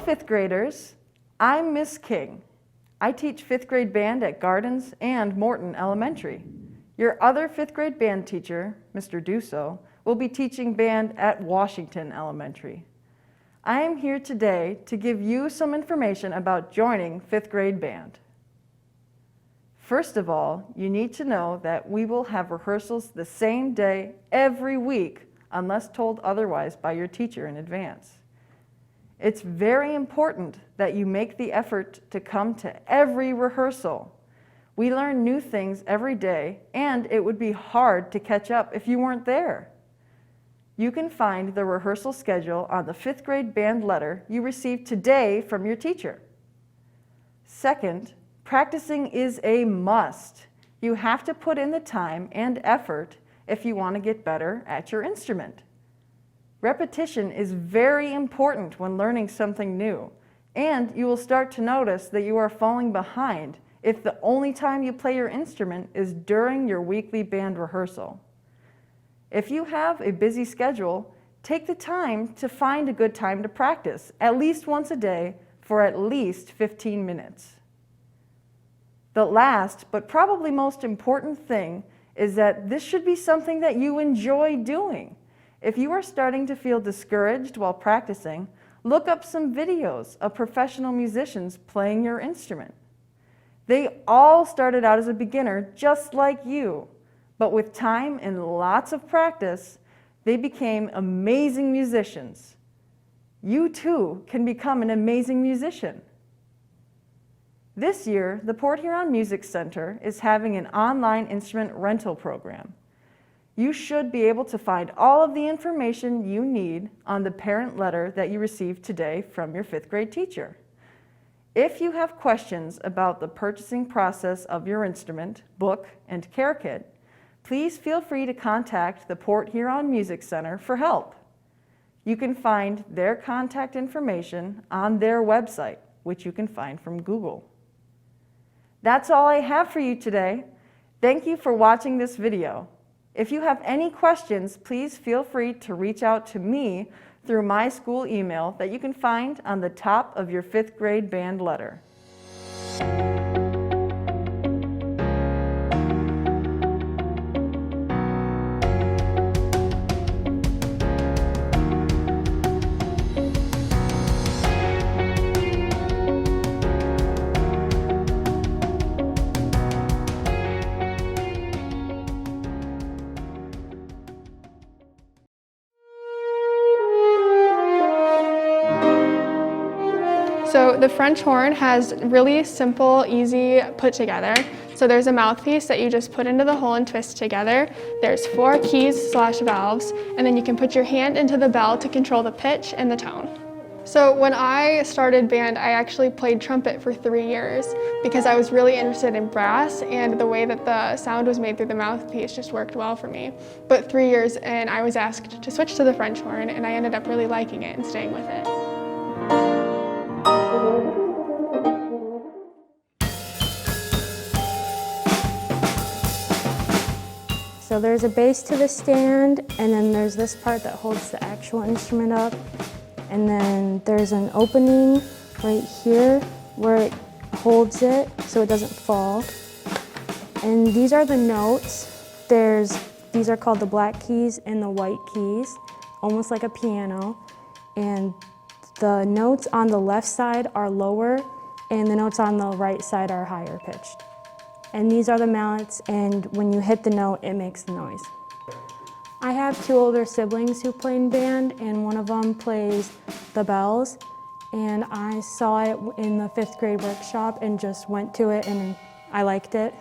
fifth graders, I'm Miss King. I teach fifth grade band at Gardens and Morton Elementary. Your other fifth grade band teacher, Mr. Dusso, will be teaching band at Washington Elementary. I am here today to give you some information about joining fifth grade band. First of all, you need to know that we will have rehearsals the same day every week unless told otherwise by your teacher in advance. It's very important that you make the effort to come to every rehearsal. We learn new things every day, and it would be hard to catch up if you weren't there. You can find the rehearsal schedule on the fifth grade band letter you received today from your teacher. Second, practicing is a must. You have to put in the time and effort if you want to get better at your instrument. Repetition is very important when learning something new, and you will start to notice that you are falling behind if the only time you play your instrument is during your weekly band rehearsal. If you have a busy schedule, take the time to find a good time to practice, at least once a day for at least 15 minutes. The last, but probably most important thing is that this should be something that you enjoy doing. If you are starting to feel discouraged while practicing, look up some videos of professional musicians playing your instrument. They all started out as a beginner just like you, but with time and lots of practice, they became amazing musicians. You too can become an amazing musician. This year, the Port Huron Music Center is having an online instrument rental program. You should be able to find all of the information you need on the parent letter that you received today from your fifth grade teacher. If you have questions about the purchasing process of your instrument, book, and care kit, please feel free to contact the Port Huron Music Center for help. You can find their contact information on their website, which you can find from Google. That's all I have for you today. Thank you for watching this video. If you have any questions, please feel free to reach out to me through my school email that you can find on the top of your fifth grade band letter. So the French horn has really simple, easy put together. So there's a mouthpiece that you just put into the hole and twist together. There's 4 keys/valves, and then you can put your hand into the bell to control the pitch and the tone. So when I started band, I actually played trumpet for 3 years because I was really interested in brass, and the way that the sound was made through the mouthpiece just worked well for me. But 3 years in, I was asked to switch to the French horn, and I ended up really liking it and staying with it. So there's a base to the stand, and then there's this part that holds the actual instrument up. And then there's an opening right here where it holds it so it doesn't fall. And these are the notes. These are called the black keys and the white keys, almost like a piano. And the notes on the left side are lower, and the notes on the right side are higher pitched. And these are the mallets, and when you hit the note, it makes the noise. I have 2 older siblings who play in band, and one of them plays the bells. And I saw it in the 5th grade workshop and just went to it, and I liked it.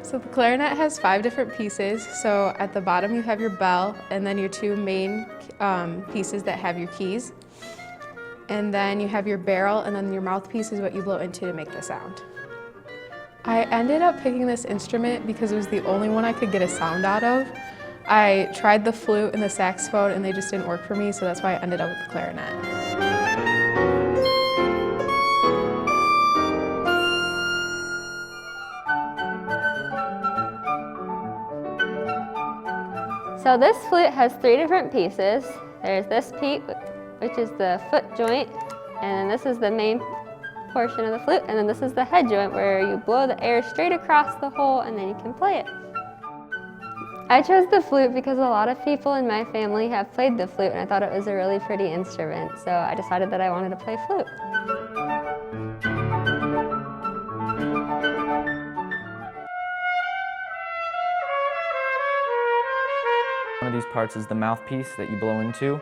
So the clarinet has 5 different pieces. So at the bottom you have your bell, and then your 2 main pieces that have your keys. And then you have your barrel, and then your mouthpiece is what you blow into to make the sound. I ended up picking this instrument because it was the only one I could get a sound out of. I tried the flute and the saxophone, and they just didn't work for me, so that's why I ended up with the clarinet. So this flute has 3 different pieces. There's this piece, which is the foot joint, and then this is the main portion of the flute, and then this is the head joint where you blow the air straight across the hole and then you can play it. I chose the flute because a lot of people in my family have played the flute and I thought it was a really pretty instrument, so I decided that I wanted to play flute. One of these parts is the mouthpiece that you blow into.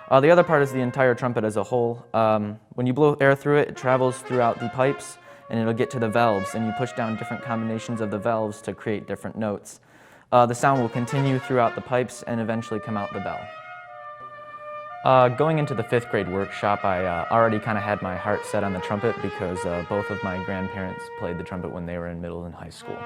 The other part is the entire trumpet as a whole. When you blow air through it, it travels throughout the pipes and it'll get to the valves, and you push down different combinations of the valves to create different notes. The sound will continue throughout the pipes and eventually come out the bell. Going into the 5th grade workshop, I already kind of had my heart set on the trumpet because both of my grandparents played the trumpet when they were in middle and high school.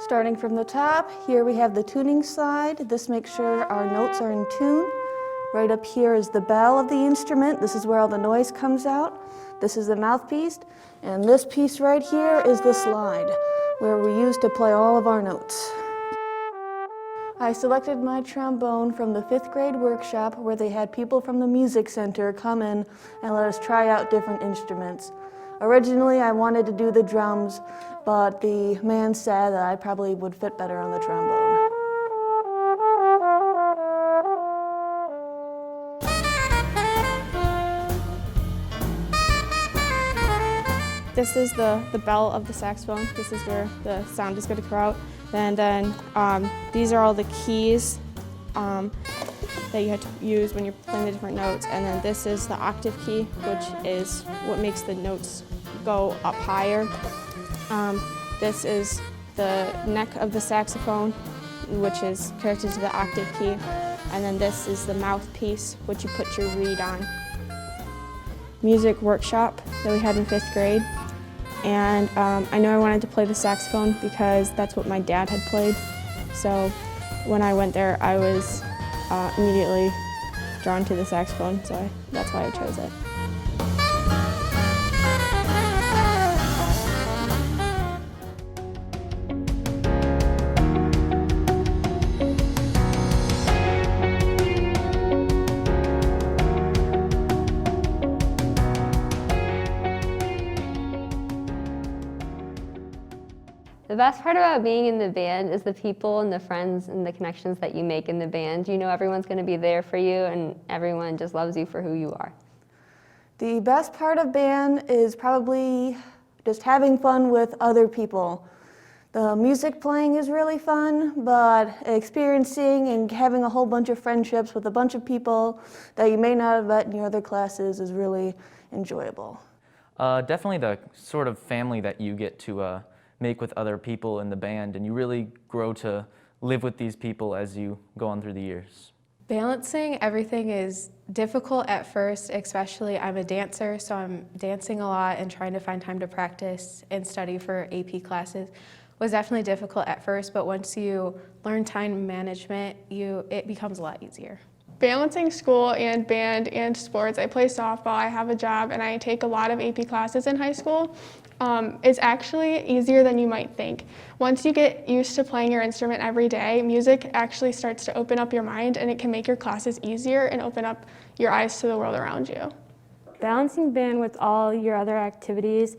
Starting from the top, here we have the tuning slide. This makes sure our notes are in tune. Right up here is the bell of the instrument. This is where all the noise comes out. This is the mouthpiece. And this piece right here is the slide, where we use to play all of our notes. I selected my trombone from the 5th grade workshop where they had people from the music center come in and let us try out different instruments. Originally, I wanted to do the drums, but the man said that I probably would fit better on the trombone. This is the bell of the saxophone. This is where the sound is going to come out. And then these are all the keys that you have to use when you're playing the different notes. And then this is the octave key, which is what makes the notes go up higher. This is the neck of the saxophone, which is connected to the octave key. And then this is the mouthpiece, which you put your reed on. Music workshop that we had in 5th grade. And I know I wanted to play the saxophone because that's what my dad had played. So when I went there, I was immediately drawn to the saxophone, so that's why I chose it. The best part about being in the band is the people and the friends and the connections that you make in the band. You know everyone's going to be there for you and everyone just loves you for who you are. The best part of band is probably just having fun with other people. The music playing is really fun, but experiencing and having a whole bunch of friendships with a bunch of people that you may not have met in your other classes is really enjoyable. Definitely the sort of family that you get to make with other people in the band, and you really grow to live with these people as you go on through the years. Balancing everything is difficult at first, especially I'm a dancer, so I'm dancing a lot and trying to find time to practice and study for AP classes was definitely difficult at first, but once you learn time management, it becomes a lot easier. Balancing school and band and sports, I play softball, I have a job, and I take a lot of AP classes in high school. It's actually easier than you might think. Once you get used to playing your instrument every day, music actually starts to open up your mind and it can make your classes easier and open up your eyes to the world around you. Balancing band with all your other activities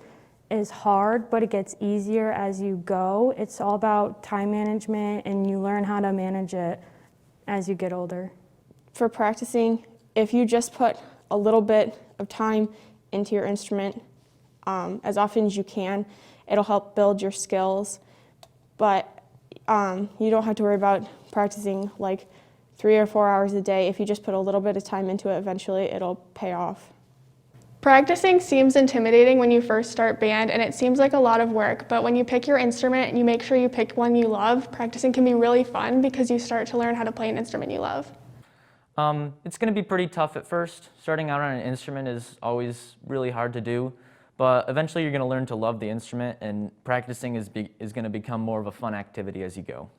is hard, but it gets easier as you go. It's all about time management and you learn how to manage it as you get older. For practicing, if you just put a little bit of time into your instrument, as often as you can, it'll help build your skills, but you don't have to worry about practicing like 3 or 4 hours a day. If you just put a little bit of time into it, eventually it'll pay off. Practicing seems intimidating when you first start band, and it seems like a lot of work, but when you pick your instrument and you make sure you pick one you love, practicing can be really fun because you start to learn how to play an instrument you love. It's going to be pretty tough at first. Starting out on an instrument is always really hard to do, but eventually you're going to learn to love the instrument, and practicing is going to become more of a fun activity as you go.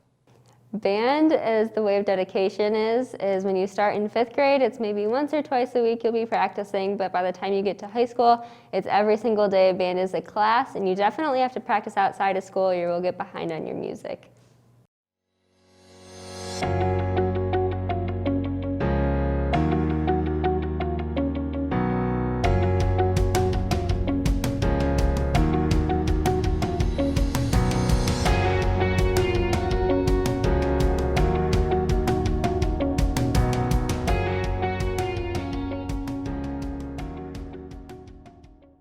Band, as the way of dedication is when you start in 5th grade, it's maybe once or twice a week you'll be practicing, but by the time you get to high school, it's every single day. Band is a class, and you definitely have to practice outside of school or you will get behind on your music.